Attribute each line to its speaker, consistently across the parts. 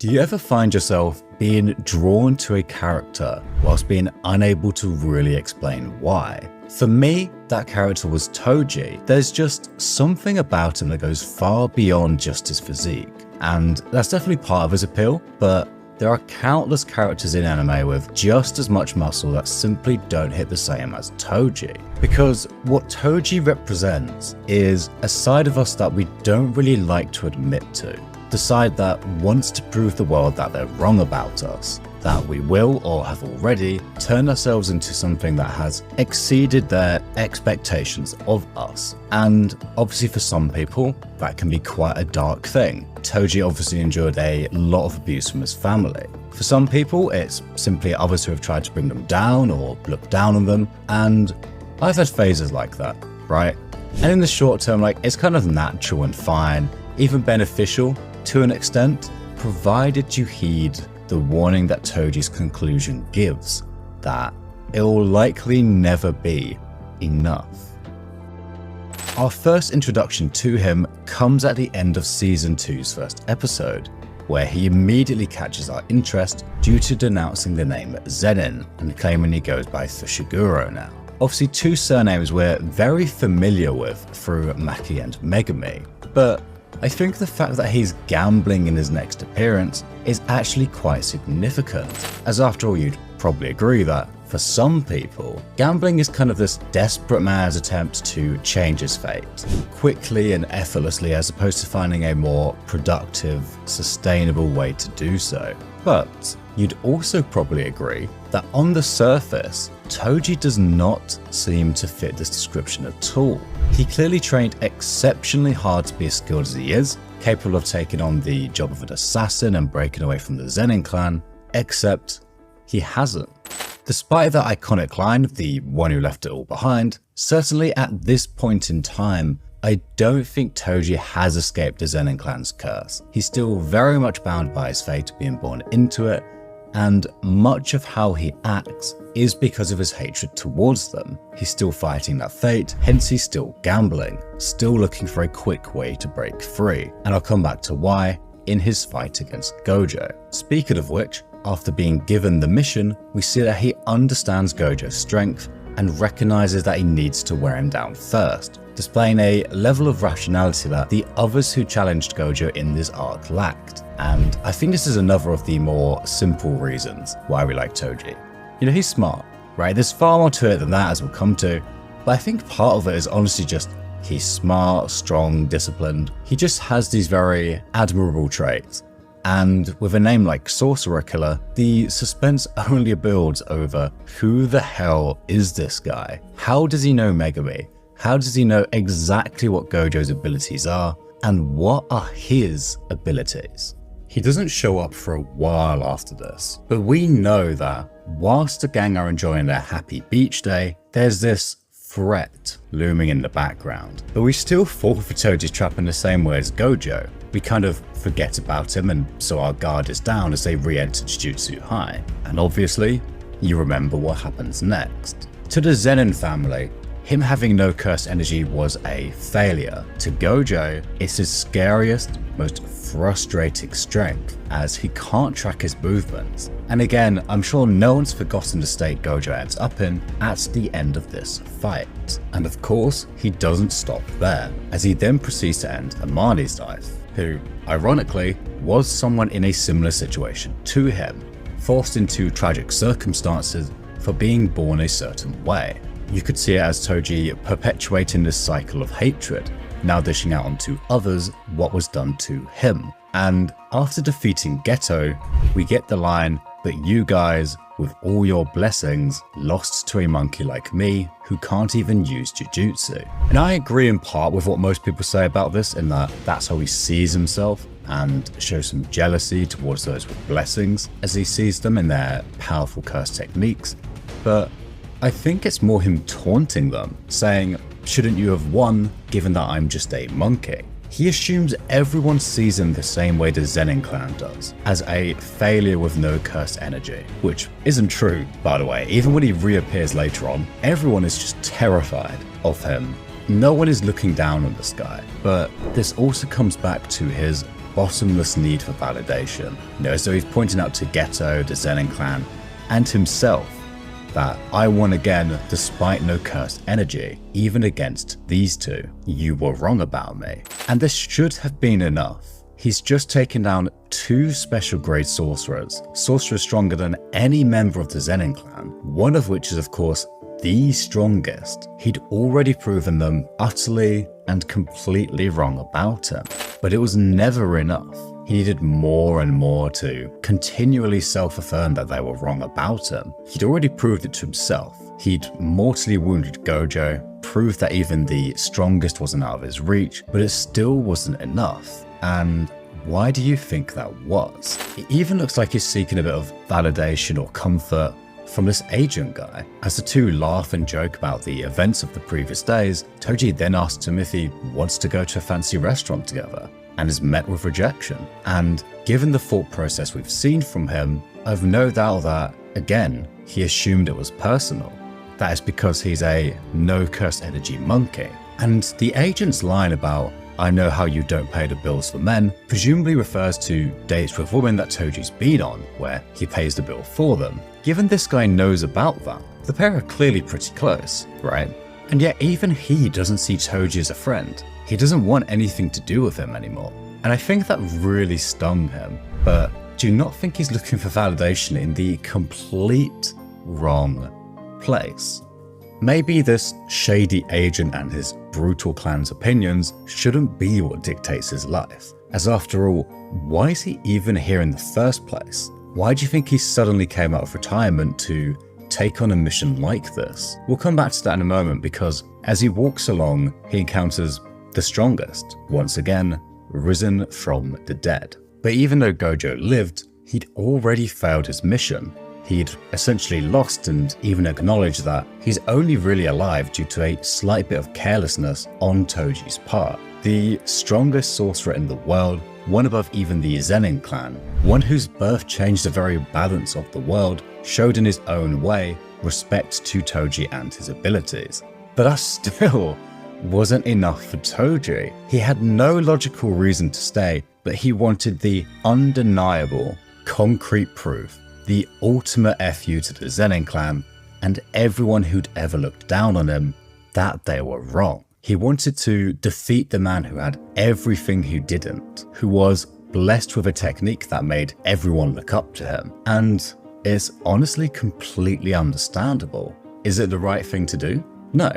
Speaker 1: Do you ever find yourself being drawn to a character whilst being unable to really explain why? For me, that character was Toji. There's just something about him that goes far beyond just his physique, and that's definitely part of his appeal, but there are countless characters in anime with just as much muscle that simply don't hit the same as Toji. Because what Toji represents is a side of us that we don't really like to admit to. The side that wants to prove the world that they're wrong about us, that we will or have already turned ourselves into something that has exceeded their expectations of us. And obviously for some people, that can be quite a dark thing. Toji obviously endured a lot of abuse from his family. For some people, it's simply others who have tried to bring them down or look down on them. And I've had phases like that, right? And in the short term, it's kind of natural and fine, even beneficial to an extent, provided you heed the warning that Toji's conclusion gives, that it will likely never be enough. Our first introduction to him comes at the end of Season 2's first episode, where he immediately catches our interest due to denouncing the name Zenin and claiming he goes by Fushiguro now. Obviously, two surnames we're very familiar with through Maki and Megumi, but I think the fact that he's gambling in his next appearance is actually quite significant, as after all you'd probably agree that for some people, gambling is kind of this desperate man's attempt to change his fate, quickly and effortlessly, as opposed to finding a more productive, sustainable way to do so. But you'd also probably agree that on the surface, Toji does not seem to fit this description at all. He clearly trained exceptionally hard to be as skilled as he is, capable of taking on the job of an assassin and breaking away from the Zenin clan, except he hasn't. Despite that iconic line of the one who left it all behind, certainly at this point in time, I don't think Toji has escaped the Zenin clan's curse. He's still very much bound by his fate of being born into it, and much of how he acts is because of his hatred towards them. He's still fighting that fate, hence he's still gambling, still looking for a quick way to break free, and I'll come back to why in his fight against Gojo. Speaking of which, after being given the mission, we see that he understands Gojo's strength and recognizes that he needs to wear him down first, displaying a level of rationality that the others who challenged Gojo in this arc lacked. And I think this is another of the more simple reasons why we like Toji. You know, he's smart, right? There's far more to it than that, as we'll come to, but I think part of it is honestly just he's smart, strong, disciplined. He just has these very admirable traits. And with a name like Sorcerer Killer, the suspense only builds over who the hell is this guy? How does he know Megumi? How does he know exactly what Gojo's abilities are? And what are his abilities? He doesn't show up for a while after this, but we know that whilst the gang are enjoying their happy beach day, there's this threat looming in the background. But we still fall for Toji's trap in the same way as Gojo. We kind of forget about him, and so our guard is down as they re-enter Jujutsu High. And obviously, you remember what happens next. To the Zenin family, him having no cursed energy was a failure. To Gojo, it's his scariest, most frustrating strength, as he can't track his movements. And again, I'm sure no one's forgotten the state Gojo ends up in at the end of this fight. And of course, he doesn't stop there, as he then proceeds to end Amani's life, who, ironically, was someone in a similar situation to him, forced into tragic circumstances for being born a certain way. You could see it as Toji perpetuating this cycle of hatred, now dishing out onto others what was done to him. And after defeating Geto, we get the line, "But you guys, with all your blessings, lost to a monkey like me who can't even use Jujutsu." And I agree in part with what most people say about this, in that that's how he sees himself, and shows some jealousy towards those with blessings as he sees them in their powerful curse techniques. But I think it's more him taunting them, saying, "Shouldn't you have won, given that I'm just a monkey?" He assumes everyone sees him the same way the Zenin clan does, as a failure with no cursed energy, which isn't true, by the way. Even when he reappears later on, everyone is just terrified of him. No one is looking down on this guy, but this also comes back to his bottomless need for validation. As though he's pointing out to Geto, the Zenin clan, and himself that I won again despite no cursed energy, even against these two. You were wrong about me. And this should have been enough. He's just taken down 2 special grade sorcerers stronger than any member of the Zenin clan, one of which is of course the strongest. He'd already proven them utterly and completely wrong about him. But it was never enough. He needed more and more to continually self-affirm that they were wrong about him. He'd already proved it to himself. He'd mortally wounded Gojo, proved that even the strongest wasn't out of his reach, but it still wasn't enough. And why do you think that was? It even looks like he's seeking a bit of validation or comfort from this agent guy. As the two laugh and joke about the events of the previous days, Toji then asks him if he wants to go to a fancy restaurant together, and is met with rejection. And given the thought process we've seen from him, I've no doubt that, again, he assumed it was personal. That is because he's a no curse energy monkey. And the agent's line about, I know how you don't pay the bills for men, presumably refers to dates with women that Toji's been on, where he pays the bill for them. Given this guy knows about that, the pair are clearly pretty close, right? And yet even he doesn't see Toji as a friend. He doesn't want anything to do with him anymore. And I think that really stung him. But do you not think he's looking for validation in the complete wrong place? Maybe this shady agent and his brutal clan's opinions shouldn't be what dictates his life. As after all, why is he even here in the first place? Why do you think he suddenly came out of retirement to take on a mission like this? We'll come back to that in a moment, because as he walks along, he encounters the strongest, once again, risen from the dead. But even though Gojo lived, he'd already failed his mission. He'd essentially lost and even acknowledged that he's only really alive due to a slight bit of carelessness on Toji's part. The strongest sorcerer in the world, one above even the Zenin clan, one whose birth changed the very balance of the world, showed in his own way respect to Toji and his abilities. But that still wasn't enough for Toji. He had no logical reason to stay, but he wanted the undeniable, concrete proof, the ultimate FU to the Zenin clan and everyone who'd ever looked down on him, that they were wrong. He wanted to defeat the man who had everything he didn't, who was blessed with a technique that made everyone look up to him. And it's honestly completely understandable. Is it the right thing to do? No.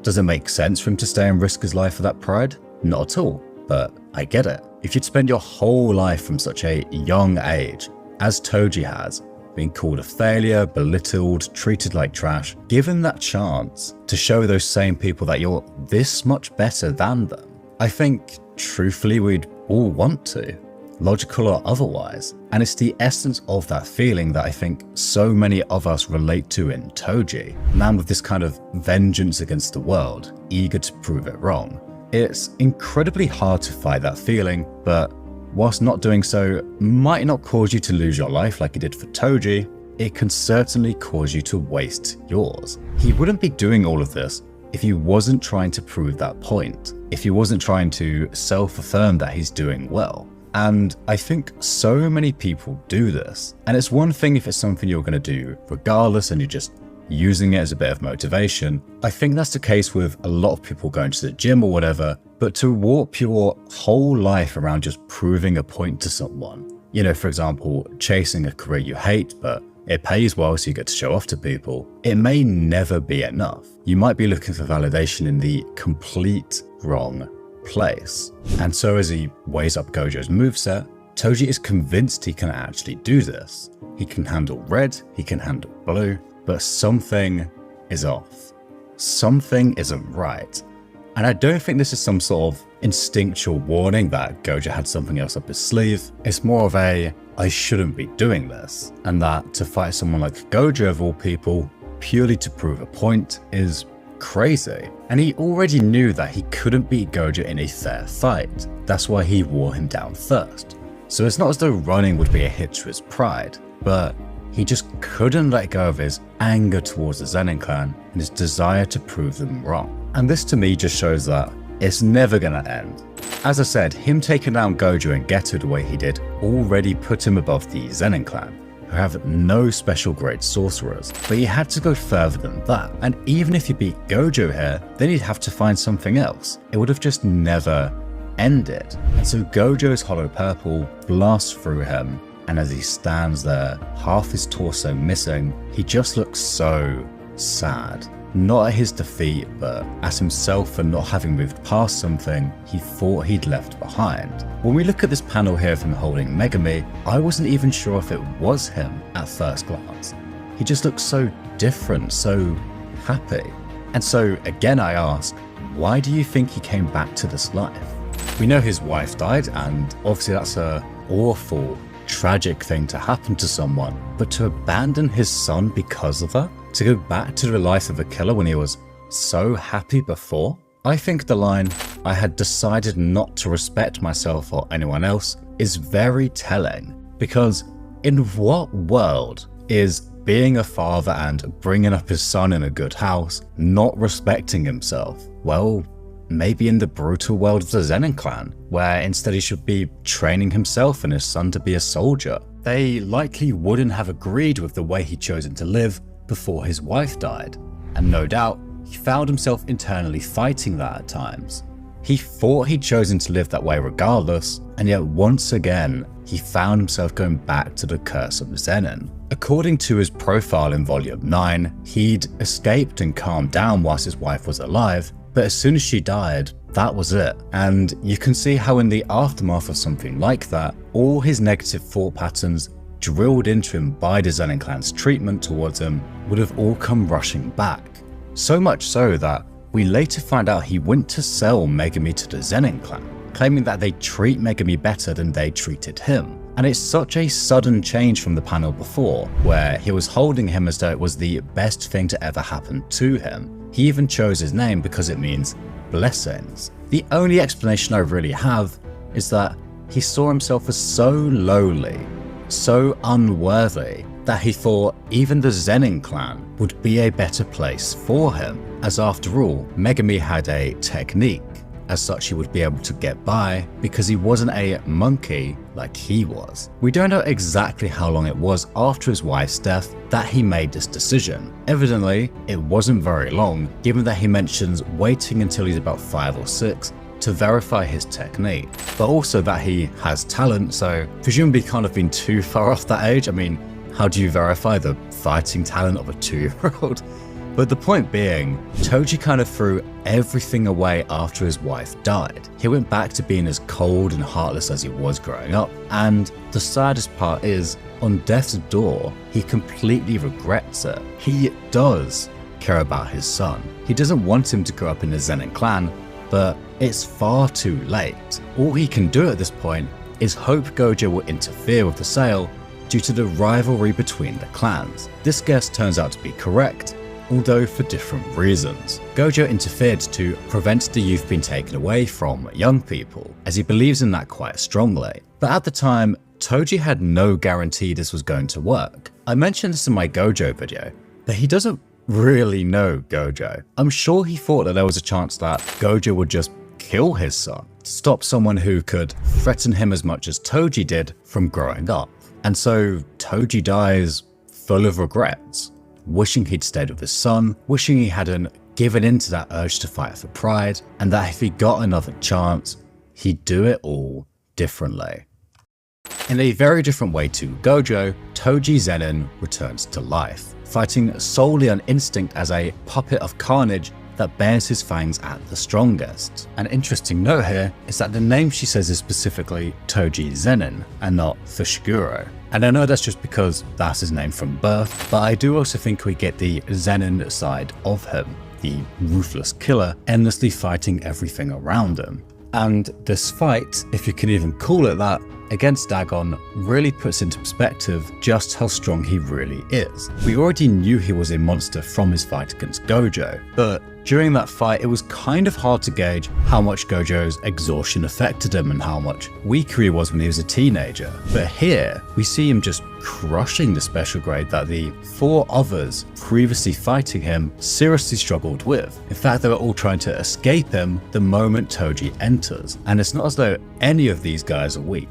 Speaker 1: Does it make sense for him to stay and risk his life for that pride? Not at all, but I get it. If you'd spend your whole life from such a young age, as Toji has, being called a failure, belittled, treated like trash, given that chance to show those same people that you're this much better than them, I think, truthfully, we'd all want to, logical or otherwise. And it's the essence of that feeling that I think so many of us relate to in Toji, a man with this kind of vengeance against the world, eager to prove it wrong. It's incredibly hard to fight that feeling, but whilst not doing so might not cause you to lose your life like it did for Toji, it can certainly cause you to waste yours. He wouldn't be doing all of this if he wasn't trying to prove that point, if he wasn't trying to self-affirm that he's doing well. And I think so many people do this. And it's one thing if it's something you're going to do regardless and you're just using it as a bit of motivation. I think that's the case with a lot of people going to the gym or whatever, but to warp your whole life around just proving a point to someone, you know, for example, chasing a career you hate, but it pays well so you get to show off to people, it may never be enough. You might be looking for validation in the complete wrong place. And so as he weighs up Gojo's moveset, Toji is convinced he can actually do this. He can handle red, he can handle blue, but something is off. Something isn't right. And I don't think this is some sort of instinctual warning that Gojo had something else up his sleeve. It's more of a, I shouldn't be doing this. And that to fight someone like Gojo of all people, purely to prove a point, is crazy. And he already knew that he couldn't beat Gojo in a fair fight. That's why he wore him down first. So it's not as though running would be a hit to his pride, but he just couldn't let go of his anger towards the Zenin clan and his desire to prove them wrong. And this to me just shows that it's never gonna end. As I said, him taking down Gojo and Geto the way he did already put him above the Zenin clan, who have no special grade sorcerers, but he had to go further than that, and even if he beat Gojo here, then he'd have to find something else. It would have just never ended. And so Gojo's hollow purple blasts through him, and as he stands there, half his torso missing, he just looks so sad. Not at his defeat, but at himself for not having moved past something he thought he'd left behind. When we look at this panel here of him holding Megami, I wasn't even sure if it was him at first glance. He just looks so different, so happy. And so again I ask, why do you think he came back to this life? We know his wife died, and obviously that's a awful, tragic thing to happen to someone, but to abandon his son because of her? To go back to the life of a killer when he was so happy before? I think the line, "I had decided not to respect myself or anyone else," is very telling, because in what world is being a father and bringing up his son in a good house not respecting himself? Well, maybe in the brutal world of the Zenin clan, where instead he should be training himself and his son to be a soldier. They likely wouldn't have agreed with the way he'd chosen to live before his wife died, and no doubt he found himself internally fighting that at times. He thought he'd chosen to live that way regardless, and yet once again he found himself going back to the curse of Zenin. According to his profile in Volume 9, he'd escaped and calmed down whilst his wife was alive, but as soon as she died, that was it. And you can see how in the aftermath of something like that, all his negative thought patterns drilled into him by the Zenin clan's treatment towards him would have all come rushing back. So much so that we later find out he went to sell Megami to the Zenin clan, claiming that they treat Megami better than they treated him. And it's such a sudden change from the panel before, where he was holding him as though it was the best thing to ever happen to him. He even chose his name because it means blessings. The only explanation I really have is that he saw himself as so lowly, so unworthy, that he thought even the Zenin clan would be a better place for him, as after all, Megami had a technique. As such, he would be able to get by because he wasn't a monkey like he was. We don't know exactly how long it was after his wife's death that he made this decision. Evidently, it wasn't very long, given that he mentions waiting until he's about 5 or 6 to verify his technique, but also that he has talent, so presumably can't have been too far off that age. I mean, how do you verify the fighting talent of a 2-year-old? But the point being, Toji kind of threw everything away after his wife died. He went back to being as cold and heartless as he was growing up, and the saddest part is, on death's door, he completely regrets it. He does care about his son. He doesn't want him to grow up in the Zenin clan, but it's far too late. All he can do at this point is hope Gojo will interfere with the sale due to the rivalry between the clans. This guess turns out to be correct, although for different reasons. Gojo interfered to prevent the youth being taken away from young people, as he believes in that quite strongly. But at the time, Toji had no guarantee this was going to work. I mentioned this in my Gojo video, but he doesn't really know Gojo. I'm sure he thought that there was a chance that Gojo would just kill his son, to stop someone who could threaten him as much as Toji did from growing up. And so Toji dies full of regrets, wishing he'd stayed with his son, wishing he hadn't given in to that urge to fight for pride, and that if he got another chance, he'd do it all differently. In a very different way to Gojo, Toji Zenin returns to life, fighting solely on instinct as a puppet of carnage that bears his fangs at the strongest. An interesting note here is that the name she says is specifically Toji Zenin and not Fushiguro. And I know that's just because that's his name from birth, but I do also think we get the Zenin side of him, the ruthless killer endlessly fighting everything around him. And this fight, if you can even call it that, against Dagon really puts into perspective just how strong he really is. We already knew he was a monster from his fight against Gojo, but During that fight, it was kind of hard to gauge how much Gojo's exhaustion affected him and how much weaker he was when he was a teenager. But here, we see him just crushing the special grade that the 4 others previously fighting him seriously struggled with. In fact, they were all trying to escape him the moment Toji enters, and it's not as though any of these guys are weak.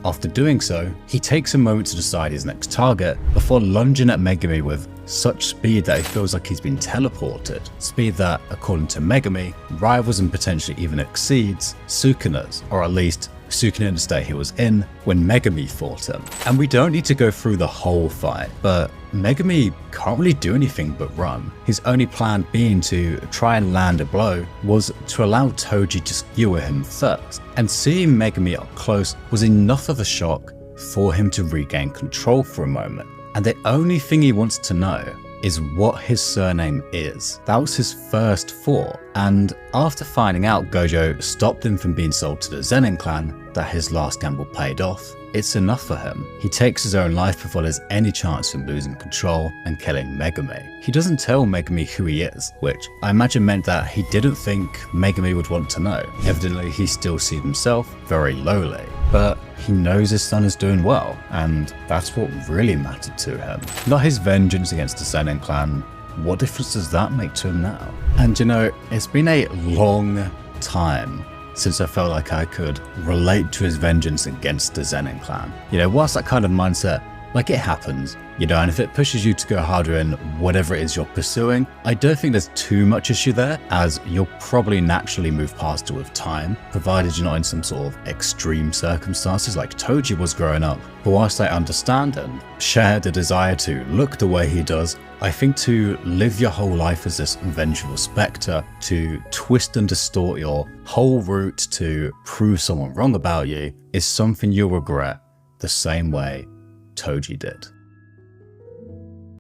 Speaker 1: After doing so, he takes a moment to decide his next target before lunging at Megumi with such speed that it feels like he's been teleported. Speed that, according to Megumi, rivals and potentially even exceeds Sukuna's, or at least Sukuna in the state he was in when Megumi fought him. And we don't need to go through the whole fight, but Megumi can't really do anything but run. His only plan being to try and land a blow was to allow Toji to skewer him first. And seeing Megumi up close was enough of a shock for him to regain control for a moment. And the only thing he wants to know is what his surname is. That was his first thought, and after finding out Gojo stopped him from being sold to the Zenin clan, that his last gamble paid off, it's enough for him. He takes his own life before there's any chance of losing control and killing Megumi. He doesn't tell Megumi who he is, which I imagine meant that he didn't think Megumi would want to know. Evidently, he still sees himself very lowly, but he knows his son is doing well, and that's what really mattered to him. Not his vengeance against the Zenin clan. What difference does that make to him now? And you know, it's been a long time since I felt like I could relate to his vengeance against the Zenin clan. You know, whilst that kind of mindset, like, it happens, you know, and if it pushes you to go harder in whatever it is you're pursuing, I don't think there's too much issue there, as you'll probably naturally move past it with time, provided you're not in some sort of extreme circumstances like Toji was growing up. But whilst I understand and share the desire to look the way he does, I think to live your whole life as this vengeful spectre, to twist and distort your whole route to prove someone wrong about you, is something you'll regret the same way Toji did.